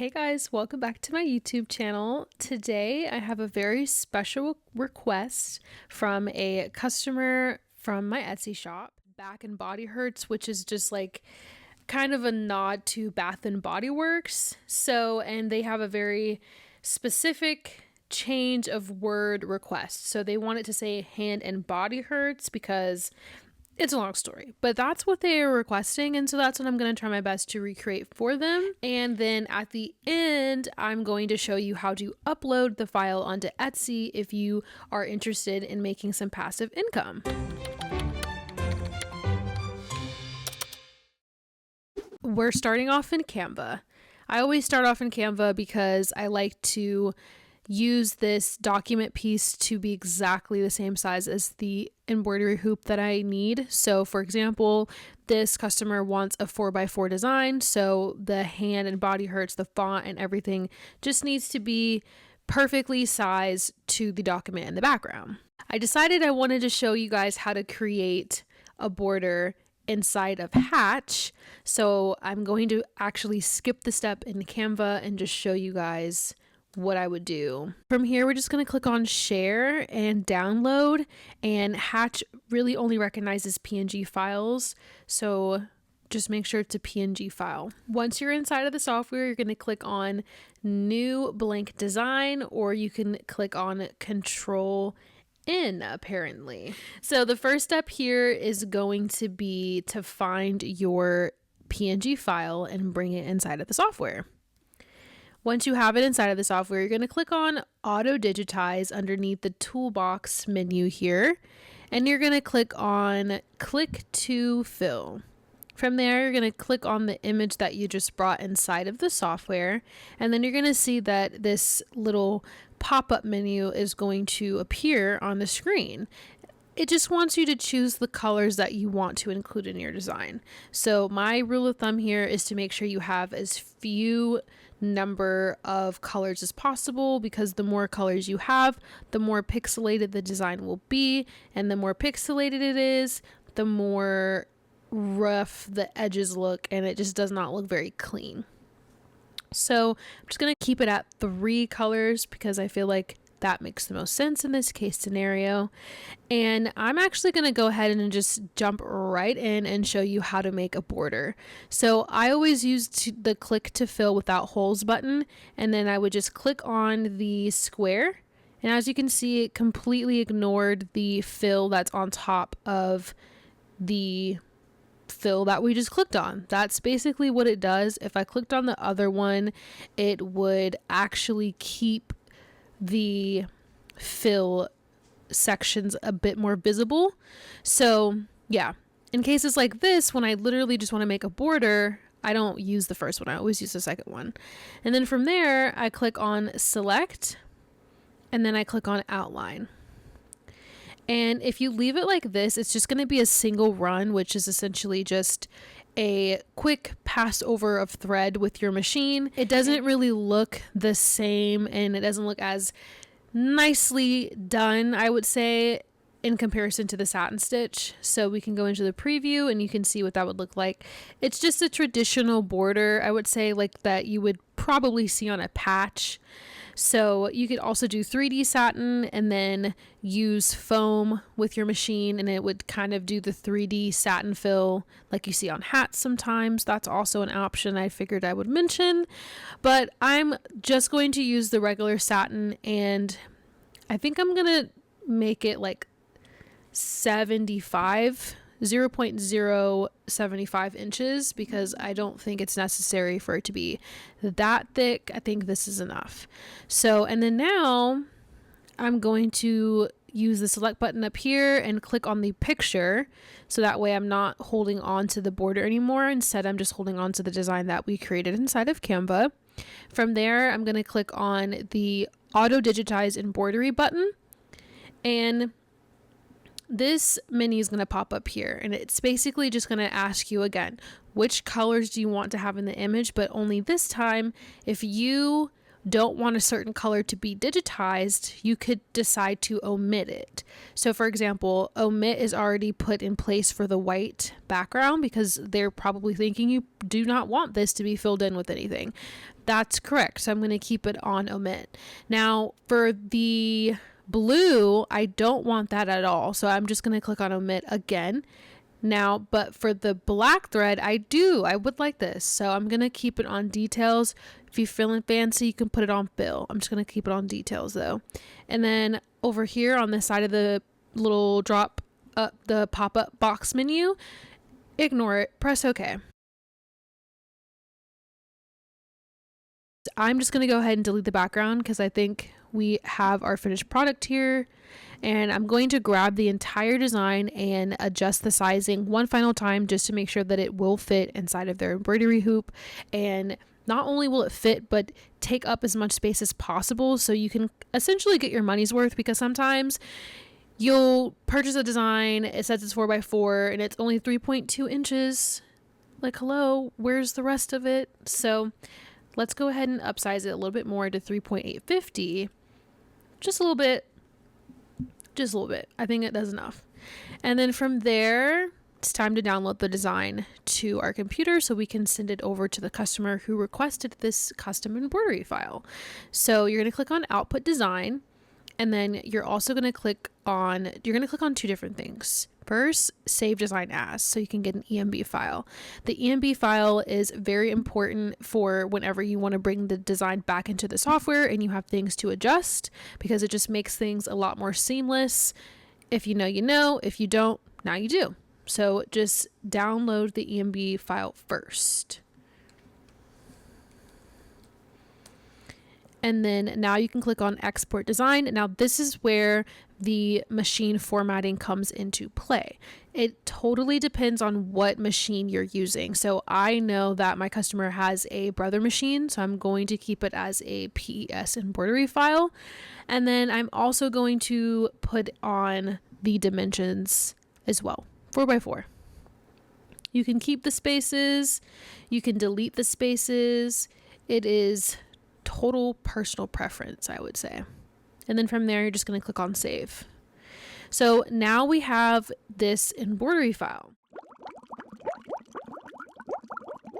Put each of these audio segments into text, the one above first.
Hey guys, welcome back to my YouTube channel. Today I have a very special request from a customer from my Etsy shop, Bath and Body Hurts, which is just like kind of a nod to Bath and Body Works. And they have a very specific change of word request. So they want it to say hand and body hurts because it's a long story, but that's what they are requesting. And so that's what I'm going to try my best to recreate for them. And then at the end, I'm going to show you how to upload the file onto Etsy if you are interested in making some passive income. We're starting off in Canva. I always start off in Canva because I like to use this document piece to be exactly the same size as the embroidery hoop that I need. So for example, this customer wants a 4x4 design. So the hand and body hurts, the font and everything just needs to be perfectly sized to the document in the background. I decided I wanted to show you guys how to create a border inside of Hatch. So I'm going to actually skip the step in Canva and just show you guys what I would do. From here, we're just going to click on share and download, and Hatch really only recognizes PNG files. So just make sure it's a PNG file. Once you're inside of the software, you're going to click on new blank design, or you can click on Control N apparently. So the first step here is going to be to find your PNG file and bring it inside of the software. Once you have it inside of the software, you're going to click on Auto Digitize underneath the toolbox menu here, and you're going to click on Click to Fill. From there, you're going to click on the image that you just brought inside of the software, and then you're going to see that this little pop-up menu is going to appear on the screen. It just wants you to choose the colors that you want to include in your design. So my rule of thumb here is to make sure you have as few number of colors as possible, because the more colors you have, the more pixelated the design will be, and the more pixelated it is, the more rough the edges look, and it just does not look very clean. So I'm just going to keep it at 3 colors because I feel like that makes the most sense in this case scenario. And I'm actually going to go ahead and just jump right in and show you how to make a border. So I always use the click to fill without holes button, and then I would just click on the square. And as you can see, it completely ignored the fill that's on top of the fill that we just clicked on. That's basically what it does. If I clicked on the other one, it would actually keep the fill sections a bit more visible. So yeah, in cases like this, when I literally just want to make a border, I don't use the first one. I always use the second one. And then from there, I click on select, and then I click on outline. And if you leave it like this, it's just going to be a single run, which is essentially just a quick pass over of thread with your machine. It doesn't really look the same, and it doesn't look as nicely done, I would say, in comparison to the satin stitch. So we can go into the preview and you can see what that would look like. It's just a traditional border, I would say, like that you would probably see on a patch. So you could also do 3D satin and then use foam with your machine, and it would kind of do the 3D satin fill like you see on hats sometimes. That's also an option I figured I would mention, but I'm just going to use the regular satin, and I think I'm going to make it like 0.075 inches because I don't think it's necessary for it to be that thick. I think this is enough. So, and then now I'm going to use the select button up here and click on the picture. So that way I'm not holding on to the border anymore. Instead, I'm just holding on to the design that we created inside of Canva. From there, I'm going to click on the Auto Digitize Embroidery button, and this menu is going to pop up here, and it's basically just going to ask you again, which colors do you want to have in the image, but only this time, if you don't want a certain color to be digitized, you could decide to omit it. So for example, omit is already put in place for the white background because they're probably thinking you do not want this to be filled in with anything. That's correct. So I'm going to keep it on omit. Now for the blue, I don't want that at all. So I'm just going to click on omit again. Now, but for the black thread, I would like this. So I'm going to keep it on details. If you're feeling fancy, you can put it on fill. I'm just going to keep it on details though. And then over here on the side of the little drop up, the pop-up box menu, ignore it, press OK. I'm just going to go ahead and delete the background because I think we have our finished product here. And I'm going to grab the entire design and adjust the sizing one final time just to make sure that it will fit inside of their embroidery hoop. And not only will it fit, but take up as much space as possible so you can essentially get your money's worth, because sometimes you'll purchase a design, it says it's 4x4 and it's only 3.2 inches. Like, hello, where's the rest of it? So let's go ahead and upsize it a little bit more to 3.850. Just a little bit. I think it does enough. And then from there, it's time to download the design to our computer so we can send it over to the customer who requested this custom embroidery file. So you're going to click on Output Design, and then you're going to click on two different things. First, save design as, so you can get an EMB file. The EMB file is very important for whenever you want to bring the design back into the software and you have things to adjust, because it just makes things a lot more seamless. If you know, you know. If you don't, now you do. So just download the EMB file first. And then now you can click on Export Design. Now this is where the machine formatting comes into play. It totally depends on what machine you're using. So I know that my customer has a Brother machine, so I'm going to keep it as a PES embroidery file. And then I'm also going to put on the dimensions as well, 4x4. You can keep the spaces, you can delete the spaces. It is total personal preference, I would say. And then from there, you're just going to click on save. So now we have this embroidery file.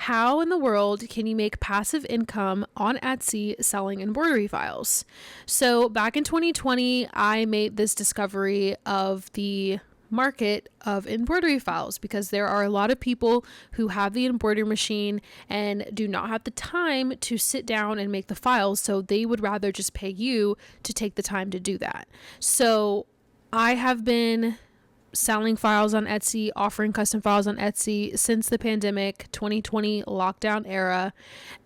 How in the world can you make passive income on Etsy selling embroidery files? So back in 2020, I made this discovery of the market of embroidery files, because there are a lot of people who have the embroidery machine and do not have the time to sit down and make the files, so they would rather just pay you to take the time to do that. So I have been selling files on Etsy, offering custom files on Etsy since the pandemic 2020 lockdown era,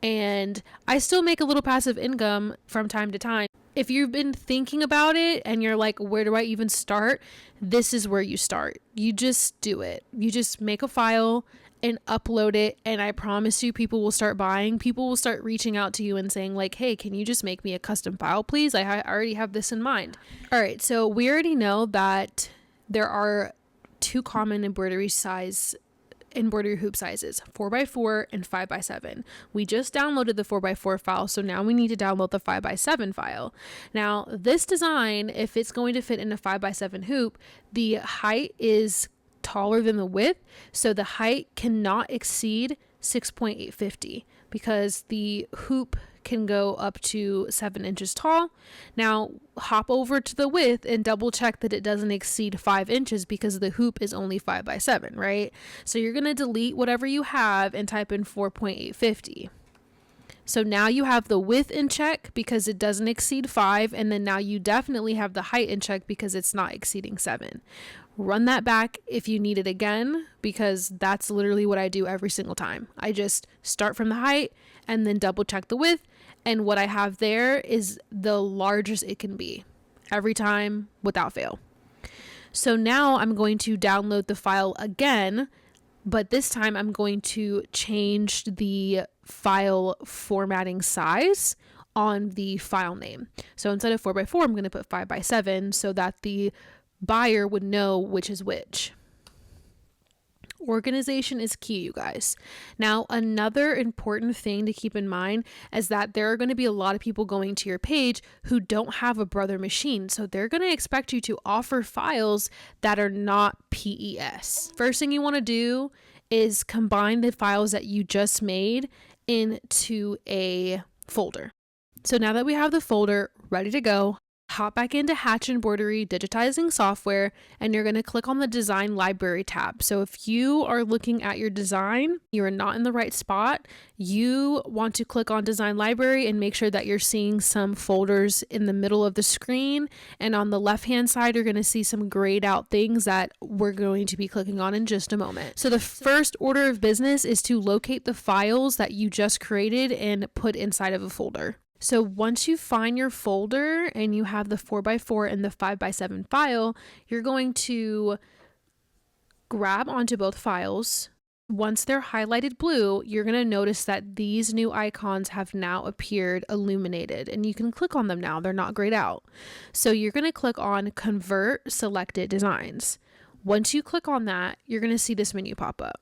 and I still make a little passive income from time to time. If you've been thinking about it and you're like, where do I even start? This is where you start. You just do it. You just make a file and upload it. And I promise you, people will start buying. People will start reaching out to you and saying like, hey, can you just make me a custom file, please? I already have this in mind. All right. So we already know that there are two common embroidery hoop sizes, 4x4 and 5x7. We just downloaded the 4x4 file, so now we need to download the 5x7 file. Now this design, if it's going to fit in a 5x7 hoop, the height is taller than the width, so the height cannot exceed 6.850 because the hoop can go up to 7 inches tall. Now hop over to the width and double check that it doesn't exceed 5 inches because the hoop is only 5x7, right? So you're going to delete whatever you have and type in 4.850. So now you have the width in check because it doesn't exceed 5, and then now you definitely have the height in check because it's not exceeding 7. Run that back if you need it again, because that's literally what I do every single time. I just start from the height and then double check the width, and what I have there is the largest it can be every time without fail. So now I'm going to download the file again, but this time I'm going to change the file formatting size on the file name. So instead of 4x4, I'm going to put 5x7 so that the buyer would know which is which. Organization is key, you guys. Now, another important thing to keep in mind is that there are going to be a lot of people going to your page who don't have a brother machine. So they're going to expect you to offer files that are not PES. First thing you want to do is combine the files that you just made into a folder. So now that we have the folder ready to go, hop back into Hatch Embroidery Digitizing software, and you're going to click on the Design Library tab. So if you are looking at your design, you are not in the right spot, you want to click on Design Library and make sure that you're seeing some folders in the middle of the screen. And on the left-hand side, you're going to see some grayed out things that we're going to be clicking on in just a moment. So the first order of business is to locate the files that you just created and put inside of a folder. So once you find your folder and you have the 4x4 and the 5x7 file, you're going to grab onto both files. Once they're highlighted blue, you're going to notice that these new icons have now appeared illuminated, and you can click on them now. They're not grayed out. So you're going to click on Convert Selected Designs. Once you click on that, you're going to see this menu pop up.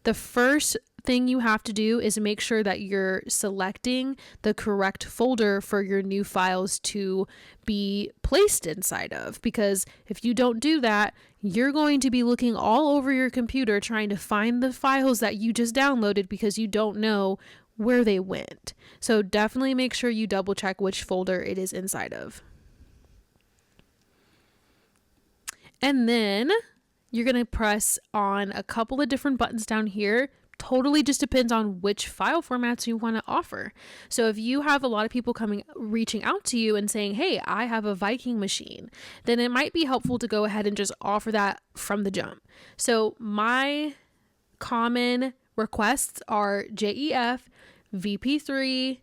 The first thing you have to do is make sure that you're selecting the correct folder for your new files to be placed inside of, because if you don't do that, you're going to be looking all over your computer trying to find the files that you just downloaded because you don't know where they went. So definitely make sure you double check which folder it is inside of. And then you're going to press on a couple of different buttons down here. Totally just depends on which file formats you want to offer. So if you have a lot of people reaching out to you and saying, hey, I have a Viking machine, then it might be helpful to go ahead and just offer that from the jump. So my common requests are JEF, VP3,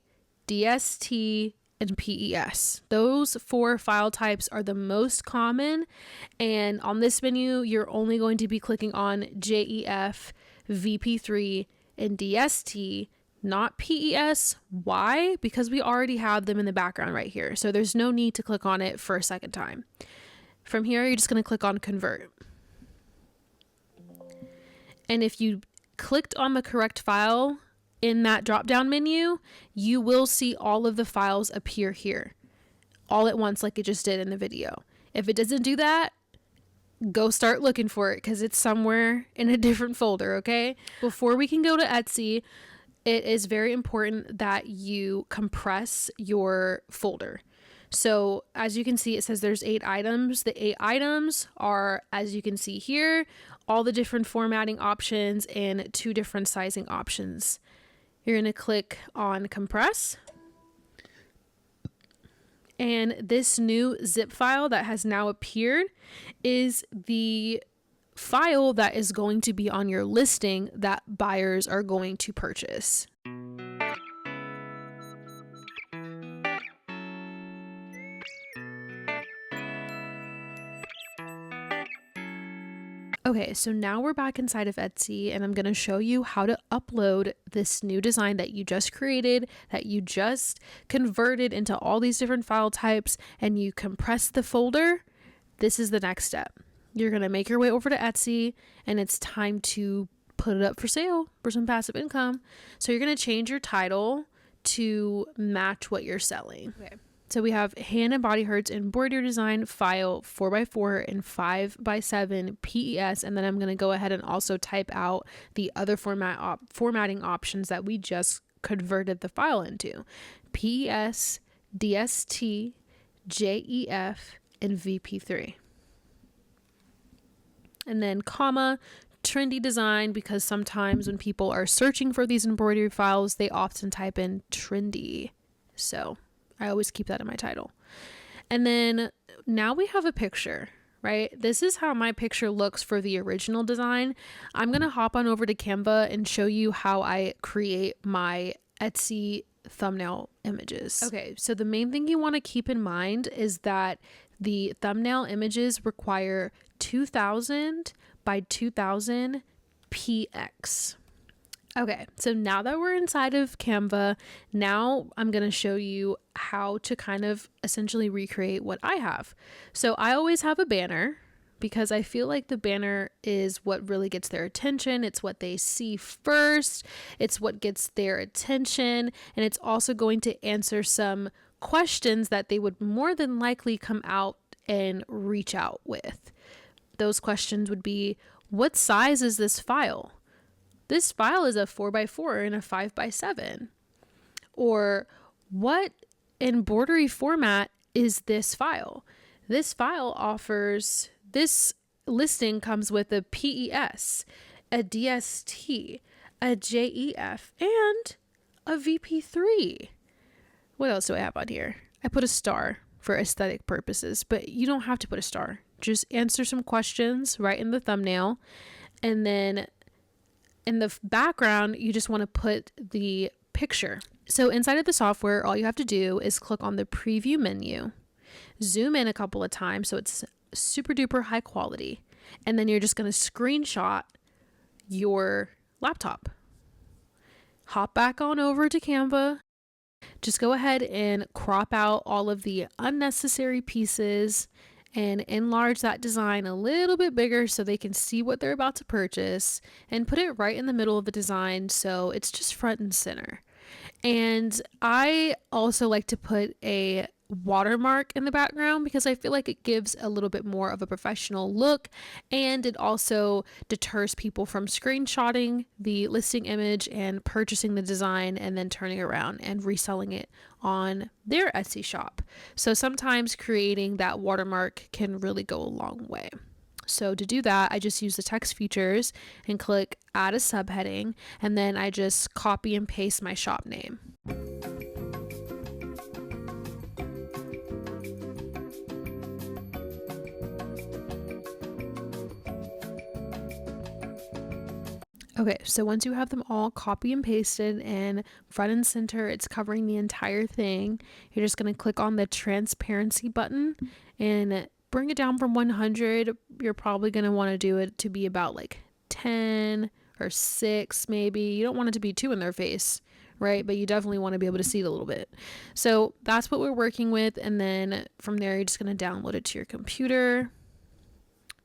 DST, and PES. Those 4 file types are the most common. And on this menu, you're only going to be clicking on JEF, VP3, and DST, not PES. Why? Because we already have them in the background right here. So there's no need to click on it for a second time. From here, you're just going to click on Convert. And if you clicked on the correct file in that drop-down menu, you will see all of the files appear here all at once like it just did in the video. If it doesn't do that, go start looking for it because it's somewhere in a different folder, okay? Before we can go to Etsy, it is very important that you compress your folder. So as you can see, it says there's 8 items. The 8 items are, as you can see here, all the different formatting options and 2 different sizing options. You're going to click on compress. And this new zip file that has now appeared is the file that is going to be on your listing that buyers are going to purchase. Okay, so now we're back inside of Etsy and I'm going to show you how to upload this new design that you just created, that you just converted into all these different file types, and you compress the folder. This is the next step. You're going to make your way over to Etsy and it's time to put it up for sale for some passive income. So you're going to change your title to match what you're selling. Okay. So we have Hand and Body Hurts Embroidery Design file 4x4 and 5x7 PES, and then I'm going to go ahead and also type out the other formatting options that we just converted the file into: PES, DST, JEF, and VP3. And then comma, trendy design, because sometimes when people are searching for these embroidery files, they often type in trendy. So I always keep that in my title. And then now we have a picture, right? This is how my picture looks for the original design. I'm going to hop on over to Canva and show you how I create my Etsy thumbnail images. Okay, so the main thing you want to keep in mind is that the thumbnail images require 2000 by 2000 px. Okay, so now that we're inside of Canva, now I'm going to show you how to kind of essentially recreate what I have. So I always have a banner, because I feel like the banner is what really gets their attention. It's what they see first. It's what gets their attention. And it's also going to answer some questions that they would more than likely come out and reach out with. Those questions would be, what size is this file? This file is a 4x4 and a 5x7. Or what embroidery format is this file? This file offers, this listing comes with a PES, a DST, a JEF, and a VP3. What else do I have on here? I put a star for aesthetic purposes, but you don't have to put a star. Just answer some questions right in the thumbnail, and then in the background, you just want to put the picture. So inside of the software, all you have to do is click on the preview menu, zoom in a couple of times so it's super duper high quality, and then you're just going to screenshot your laptop. Hop back on over to Canva. Just go ahead and crop out all of the unnecessary pieces and enlarge that design a little bit bigger so they can see what they're about to purchase, and put it right in the middle of the design so it's just front and center. And I also like to put a watermark in the background because I feel like it gives a little bit more of a professional look, and it also deters people from screenshotting the listing image and purchasing the design and then turning around and reselling it on their Etsy shop. So sometimes creating that watermark can really go a long way. So to do that, I just use the text features and click add a subheading, and then I just copy and paste my shop name. Okay, so once you have them all copy and pasted and front and center, it's covering the entire thing, you're just going to click on the transparency button and bring it down from 100. You're probably going to want to do it to be about like 10 or 6 maybe. You don't want it to be too in their face, right? But you definitely want to be able to see it a little bit. So that's what we're working with, and then from there you're just going to download it to your computer.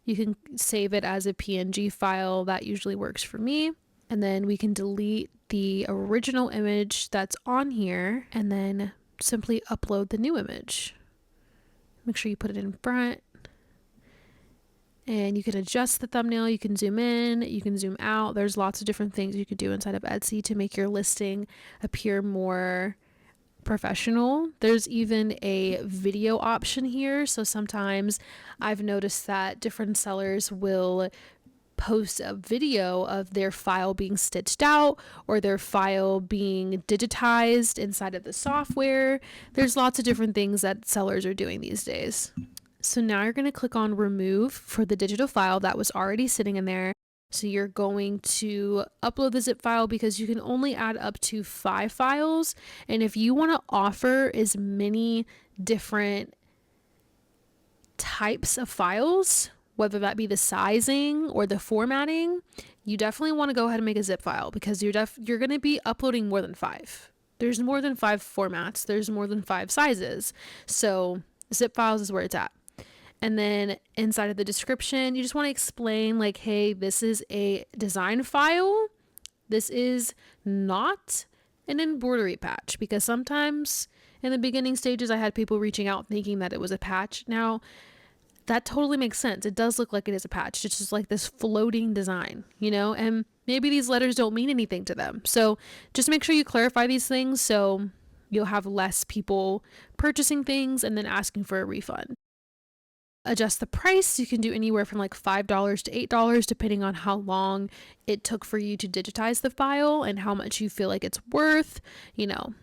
You can save it as a PNG file. That usually works for me. And then we can delete the original image that's on here and then simply upload the new image. Make sure you put it in front. And you can adjust the thumbnail. You can zoom in, you can zoom out. There's lots of different things you could do inside of Etsy to make your listing appear more professional. There's even a video option here. So sometimes I've noticed that different sellers will post a video of their file being stitched out or their file being digitized inside of the software. There's lots of different things that sellers are doing these days. So now you're going to click on remove for the digital file that was already sitting in there. So you're going to upload the zip file because you can only add up to 5 files. And if you want to offer as many different types of files, whether that be the sizing or the formatting, you definitely want to go ahead and make a zip file because you're going to be uploading more than 5. There's more than 5 formats. There's more than 5 sizes. So zip files is where it's at. And then inside of the description, you just want to explain like, hey, this is a design file. This is not an embroidery patch, because sometimes in the beginning stages, I had people reaching out thinking that it was a patch. Now, that totally makes sense. It does look like it is a patch. It's just like this floating design, you know, and maybe these letters don't mean anything to them. So just make sure you clarify these things so you'll have less people purchasing things and then asking for a refund. Adjust the price. You can do anywhere from like $5 to $8 depending on how long it took for you to digitize the file and how much you feel like it's worth, you know,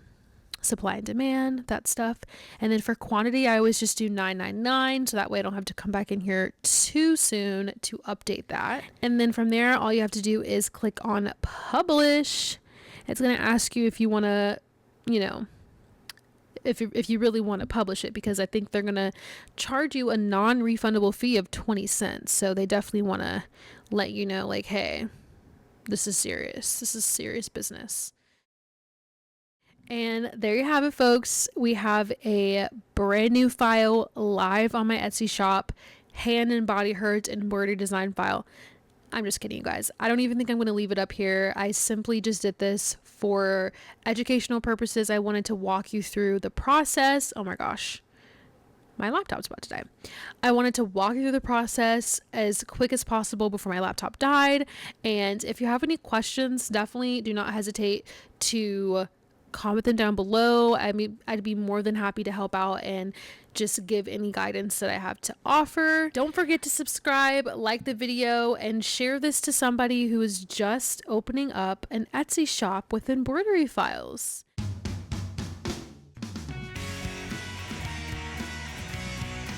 supply and demand, that stuff. And then for quantity, I always just do $9.99 so that way I don't have to come back in here too soon to update that. And then from there, all you have to do is click on publish. It's going to ask you if you want to, you know, if you really want to publish it, because I think they're going to charge you a non-refundable fee of 20 cents. So they definitely want to let you know, like, hey, this is serious. This is serious business. And there you have it, folks. We have a brand new file live on my Etsy shop. hand and body hurt embroidery design file. I'm just kidding, you guys. I don't even think I'm going to leave it up here. I simply just did this for educational purposes. I wanted to walk you through the process. Oh my gosh. My laptop's about to die. I wanted to walk you through the process as quick as possible before my laptop died. And if you have any questions, definitely do not hesitate to comment them down below. I mean, I'd be more than happy to help out and just give any guidance that I have to offer. Don't forget to subscribe, like the video, and share this to somebody who is just opening up an Etsy shop with embroidery files.